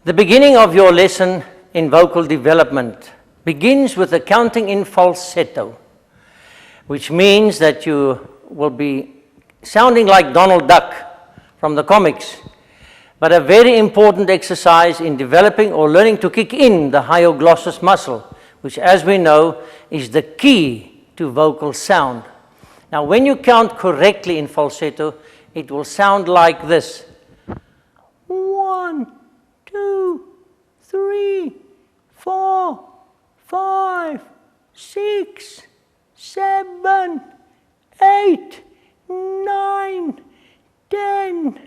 The beginning of your lesson in vocal development begins with the counting in falsetto, which means that you will be sounding like Donald Duck from the comics, but a very important exercise in developing or learning to kick in the hyoglossus muscle, which, as we know, is the key to vocal sound. Now, when you count correctly in falsetto, it will sound like this. 1, 2, 3, 4, 5, 6, 7, 8, 9, 10,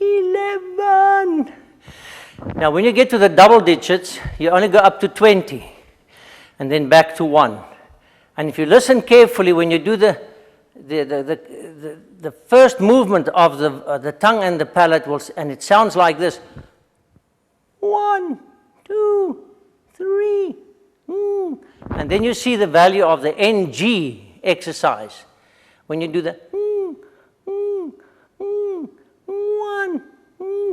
11. Now, when you get to the double digits, you only go up to 20, and then back to 1. And if you listen carefully, when you do the first movement of the tongue and the palate, and it sounds like this. 1, 2, 3, and then you see the value of the NG exercise. When you do the 1,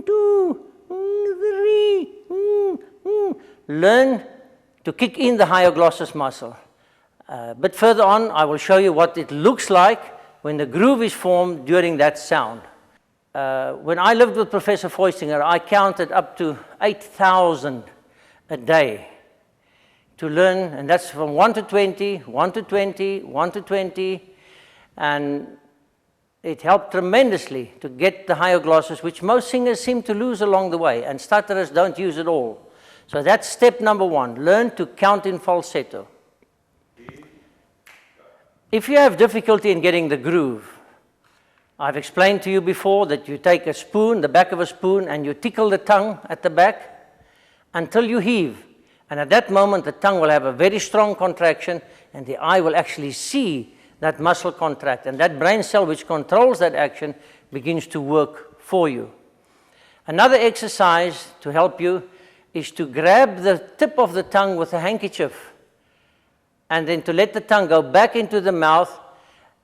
2, 3, learn to kick in the hyoglossus muscle. A bit further on, I will show you what it looks like when the groove is formed during that sound. When I lived with Professor Foistinger, I counted up to 8,000 a day to learn, and that's from 1 to 20, 1 to 20, 1 to 20, and it helped tremendously to get the hyoglossus, which most singers seem to lose along the way, and stutterers don't use it all. So that's step number 1, learn to count in falsetto. If you have difficulty in getting the groove, I've explained to you before that you take a spoon, the back of a spoon, and you tickle the tongue at the back until you heave. And at that moment, the tongue will have a very strong contraction, and the eye will actually see that muscle contract. And that brain cell which controls that action begins to work for you. Another exercise to help you is to grab the tip of the tongue with a handkerchief, and then to let the tongue go back into the mouth,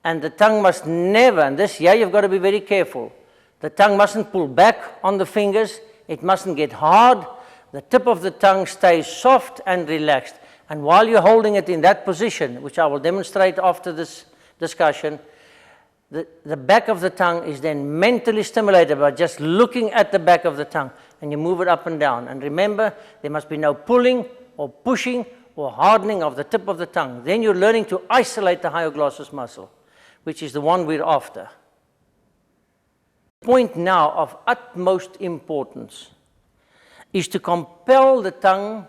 and the tongue must never, and this here you've got to be very careful, the tongue mustn't pull back on the fingers, it mustn't get hard, the tip of the tongue stays soft and relaxed, and while you're holding it in that position, which I will demonstrate after this discussion, the back of the tongue is then mentally stimulated by just looking at the back of the tongue, and you move it up and down, and remember, there must be no pulling or pushing or hardening of the tip of the tongue. Then you're learning to isolate the hyoglossus muscle, which is the one we're after. The point now of utmost importance is to compel the tongue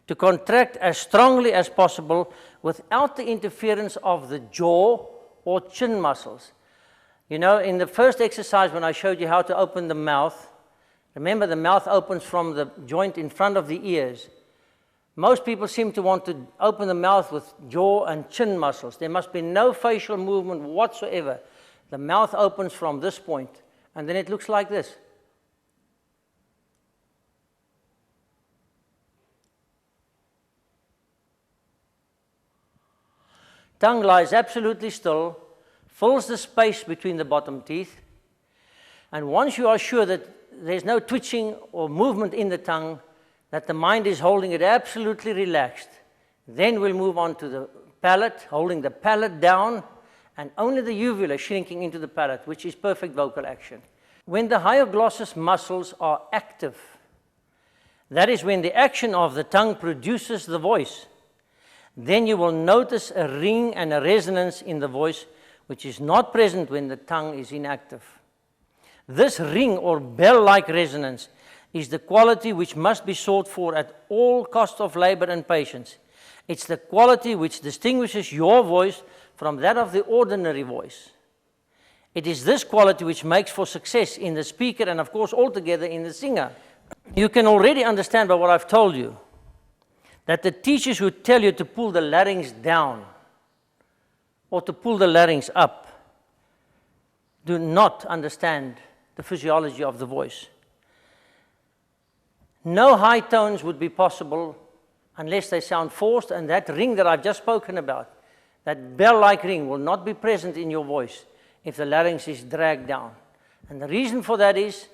to contract as strongly as possible without the interference of the jaw or chin muscles. You know, in the first exercise when I showed you how to open the mouth, remember the mouth opens from the joint in front of the ears. Most people seem to want to open the mouth with jaw and chin muscles. There must be no facial movement whatsoever. The mouth opens from this point, and then it looks like this. Tongue lies absolutely still, fills the space between the bottom teeth, and once you are sure that there's no twitching or movement in the tongue, that the mind is holding it absolutely relaxed, then we'll move on to the palate, holding the palate down, and only the uvula shrinking into the palate, which is perfect vocal action. When the hyoglossus muscles are active, that is when the action of the tongue produces the voice, then you will notice a ring and a resonance in the voice, which is not present when the tongue is inactive. This ring or bell-like resonance is the quality which must be sought for at all cost of labor and patience. It's the quality which distinguishes your voice from that of the ordinary voice. It is this quality which makes for success in the speaker and, of course, altogether in the singer. You can already understand by what I've told you that the teachers who tell you to pull the larynx down or to pull the larynx up do not understand the physiology of the voice. No high tones would be possible unless they sound forced, and that ring that I've just spoken about, that bell-like ring, will not be present in your voice if the larynx is dragged down. And the reason for that is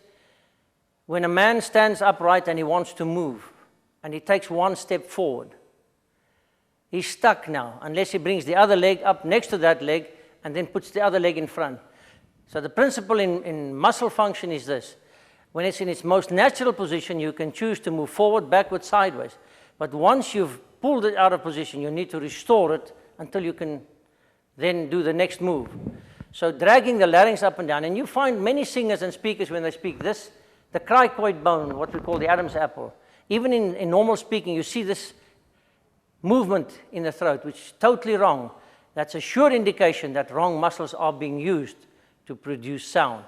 when a man stands upright and he wants to move, and he takes one step forward, he's stuck now, unless he brings the other leg up next to that leg and then puts the other leg in front. So the principle in muscle function is this. When it's in its most natural position, you can choose to move forward, backward, sideways. But once you've pulled it out of position, you need to restore it until you can then do the next move. So dragging the larynx up and down, and you find many singers and speakers when they speak this, the cricoid bone, what we call the Adam's apple. Even in normal speaking, you see this movement in the throat, which is totally wrong. That's a sure indication that wrong muscles are being used to produce sound.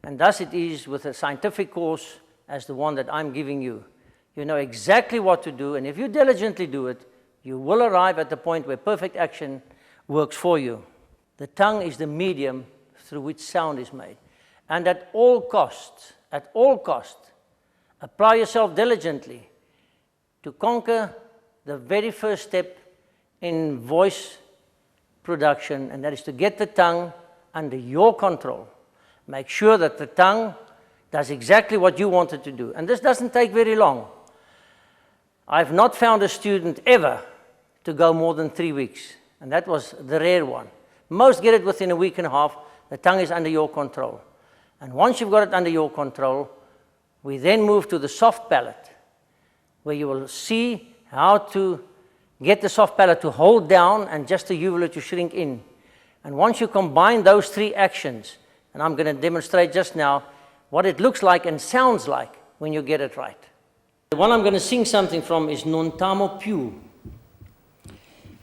And thus it is with a scientific course as the one that I'm giving you. You know exactly what to do, and if you diligently do it, you will arrive at the point where perfect action works for you. The tongue is the medium through which sound is made. And at all costs, apply yourself diligently to conquer the very first step in voice production, and that is to get the tongue under your control. Make sure that the tongue does exactly what you want it to do. And this doesn't take very long. I've not found a student ever to go more than 3 weeks, and that was the rare one. Most get it within a week and a half. The tongue is under your control. And once you've got it under your control, we then move to the soft palate, where you will see how to get the soft palate to hold down and just the uvula to shrink in. And once you combine those 3 actions, and I'm going to demonstrate just now what it looks like and sounds like when you get it right. The one I'm going to sing something from is Non tamo più.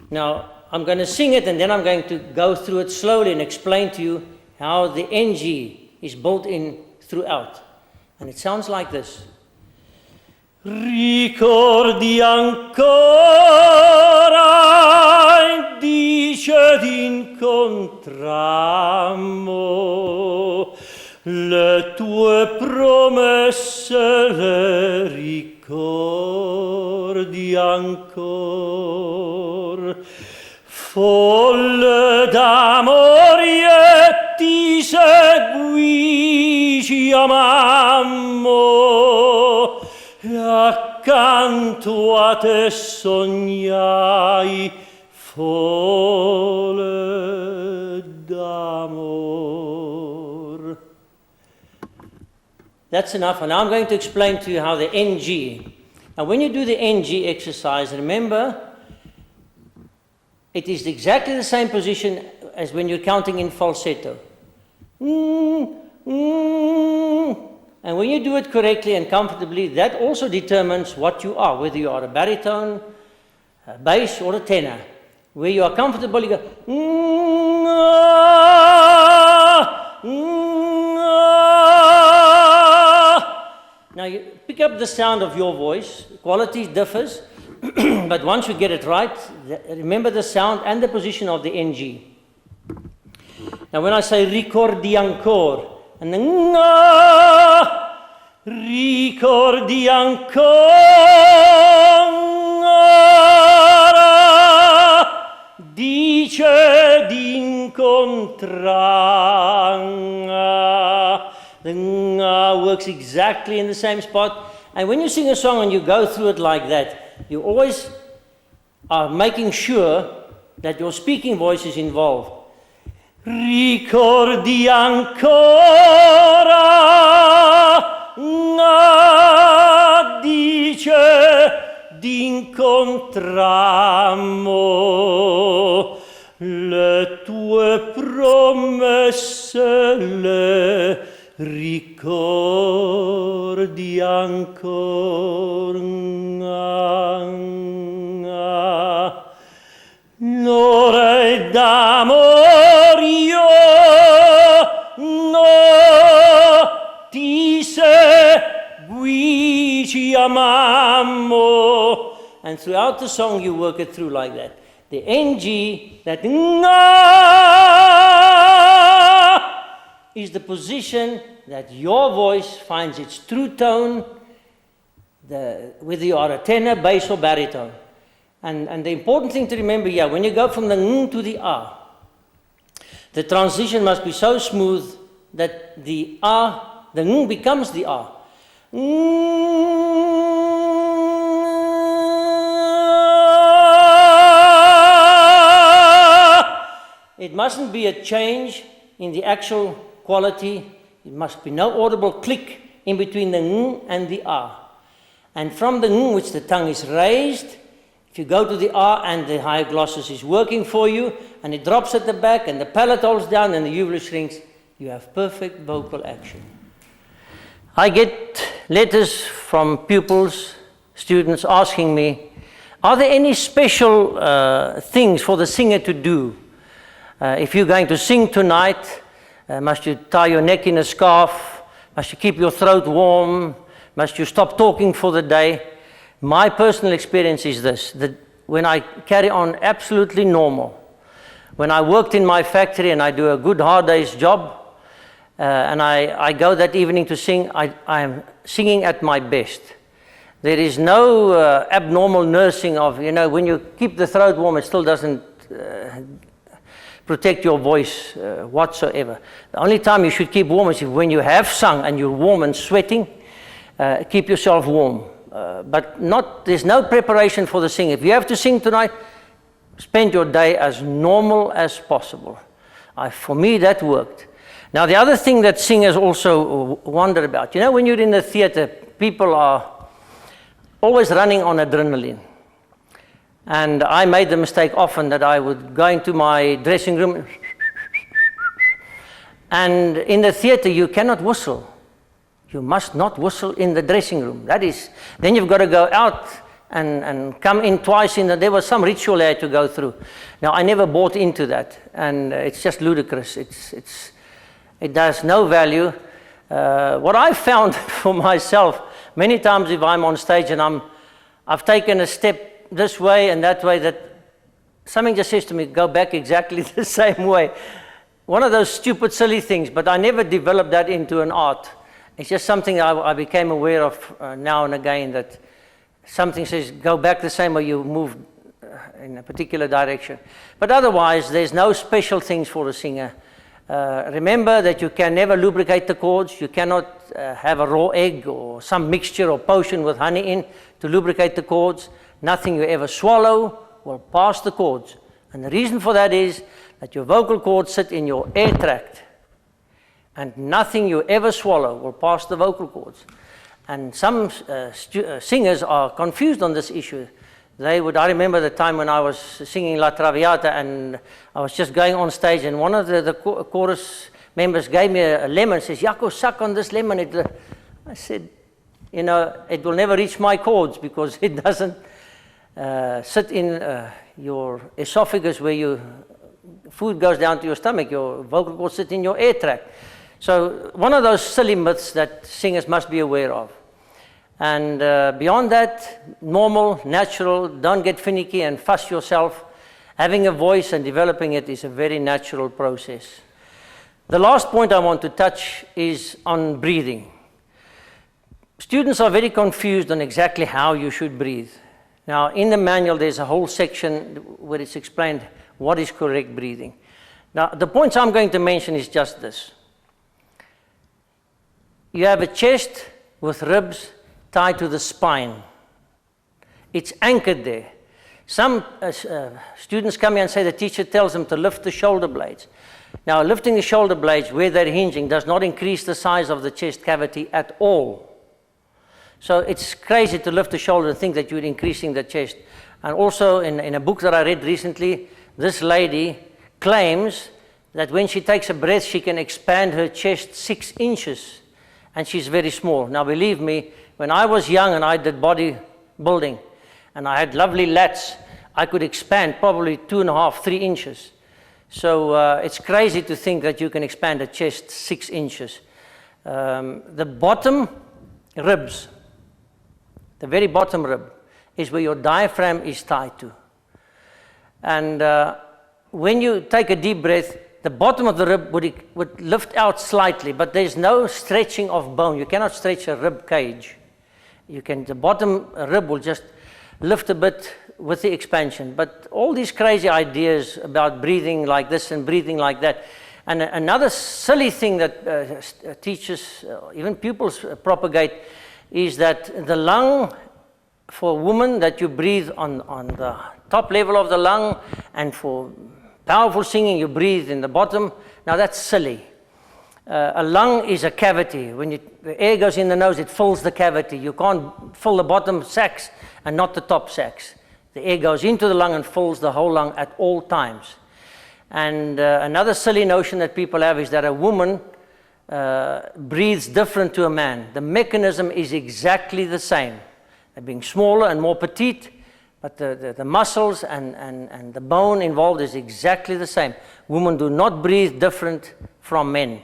Now, I'm going to sing it and then I'm going to go through it slowly and explain to you how the NG is built in throughout. And it sounds like this. Ricordi ancora, dice d'incontrammo, le tue promesse le ricordi ancora. Folle d'amore ti seguì, ci amammo, e accanto a te sognai, folle d'amor. That's enough, and now I'm going to explain to you how the NG. Now when you do the NG exercise, remember, it is exactly the same position as when you're counting in falsetto. And when you do it correctly and comfortably, that also determines what you are, whether you are a baritone, a bass, or a tenor. Where you are comfortable, you go. Now you pick up the sound of your voice. Quality differs. But once you get it right, remember the sound and the position of the NG. Now when I say ricordi ancora, and then ricordi ancora, dice d'incontrarla. The works exactly in the same spot. And when you sing a song and you go through it like that, you always are making sure that your speaking voice is involved. Ricordi ancora, dice d'incontrammo, le tue promesse le ricordi ancora. L'ore d'amor io no ti segui, ci amammo. And throughout the song you work it through like that. The NG, that is the position that your voice finds its true tone, whether you are a tenor, bass, or baritone. And the important thing to remember here, when you go from the ng to the a, the transition must be so smooth that the ng becomes the a. It mustn't be a change in the actual quality. It must be no audible click in between the ng and the ah. And from the ng, which the tongue is raised, if you go to the ah and the higher glossus is working for you, and it drops at the back and the palate holds down and the uvula shrinks, you have perfect vocal action. I get letters from pupils, students asking me, are there any special things for the singer to do? If you're going to sing tonight, must you tie your neck in a scarf? Must you keep your throat warm? Must you stop talking for the day? My personal experience is this, that when I carry on absolutely normal, when I worked in my factory and I do a good hard day's job, and I go that evening to sing, I am singing at my best. There is no abnormal nursing of, when you keep the throat warm, it still doesn't protect your voice whatsoever. The only time you should keep warm is when you have sung and you're warm and sweating, keep yourself warm. But there's no preparation for the singing. If you have to sing tonight, spend your day as normal as possible. For me, that worked. Now, the other thing that singers also wonder about, when you're in the theater, people are always running on adrenaline. And I made the mistake often that I would go into my dressing room, and in the theater you cannot whistle. You must not whistle in the dressing room. Then you've got to go out and come in twice. There was some ritual I had to go through. Now, I never bought into that, and it's just ludicrous. It has no value. What I found for myself, many times if I'm on stage and I've taken a step this way and that way, that something just says to me, go back exactly the same way. One of those stupid, silly things, but I never developed that into an art. It's just something I became aware of now and again, that something says, go back the same way you moved in a particular direction. But otherwise, there's no special things for a singer. Remember that you can never lubricate the cords. You cannot have a raw egg or some mixture or potion with honey in to lubricate the cords. Nothing you ever swallow will pass the cords. And the reason for that is that your vocal cords sit in your air tract. And nothing you ever swallow will pass the vocal cords. And some singers are confused on this issue. I remember the time when I was singing La Traviata and I was just going on stage, and one of the chorus members gave me a lemon and says, Jaco, suck on this lemon. I said, it will never reach my cords because it doesn't sit in your esophagus where food goes down to your stomach. Your vocal cords sit in your air tract. So one of those silly myths that singers must be aware of. And beyond that, normal, natural, don't get finicky and fuss yourself. Having a voice and developing it is a very natural process. The last point I want to touch is on breathing. Students are very confused on exactly how you should breathe. Now, in the manual, there's a whole section where it's explained what is correct breathing. Now, the points I'm going to mention is just this. You have a chest with ribs tied to the spine. It's anchored there. Some students come here and say the teacher tells them to lift the shoulder blades. Now, lifting the shoulder blades where they're hinging does not increase the size of the chest cavity at all. So it's crazy to lift the shoulder and think that you're increasing the chest. And also in a book that I read recently, this lady claims that when she takes a breath, she can expand her chest 6 inches. And she's very small. Now, believe me, when I was young and I did bodybuilding and I had lovely lats, I could expand probably 2.5, 3 inches. So it's crazy to think that you can expand a chest 6 inches. The bottom ribs, the very bottom rib, is where your diaphragm is tied to. And when you take a deep breath, the bottom of the rib would lift out slightly, but there's no stretching of bone. You cannot stretch a rib cage. The bottom rib will just lift a bit with the expansion. But all these crazy ideas about breathing like this and breathing like that. And another silly thing that teachers, even pupils propagate, is that the lung for a woman, that you breathe on the top level of the lung, and for powerful singing you breathe in the bottom. Now that's silly. A lung is a cavity. When the air goes in the nose, it fills the cavity. You can't fill the bottom sacs and not the top sacs. The air goes into the lung and fills the whole lung at all times. And another silly notion that people have is that a woman breathes different to a man. The mechanism is exactly the same. They're being smaller and more petite, but the muscles and the bone involved is exactly the same. Women do not breathe different from men.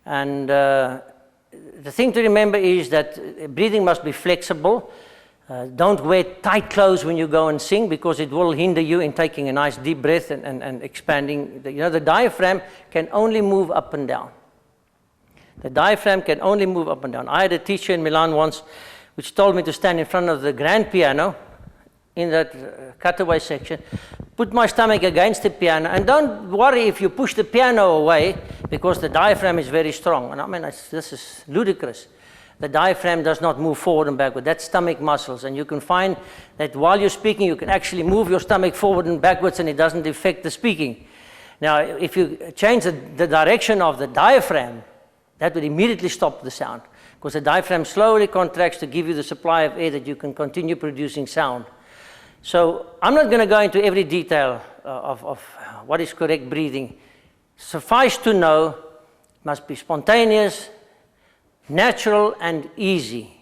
And the thing to remember is that breathing must be flexible. Don't wear tight clothes when you go and sing, because it will hinder you in taking a nice deep breath and expanding. The diaphragm can only move up and down. The diaphragm can only move up and down. I had a teacher in Milan once which told me to stand in front of the grand piano in that cutaway section, put my stomach against the piano, and don't worry if you push the piano away, because the diaphragm is very strong. And I mean, this is ludicrous. The diaphragm does not move forward and backward. That's stomach muscles. And you can find that while you're speaking, you can actually move your stomach forward and backwards, and it doesn't affect the speaking. Now, if you change the direction of the diaphragm, that would immediately stop the sound, because the diaphragm slowly contracts to give you the supply of air that you can continue producing sound. So I'm not going to go into every detail of what is correct breathing. Suffice to know, it must be spontaneous, natural, and easy.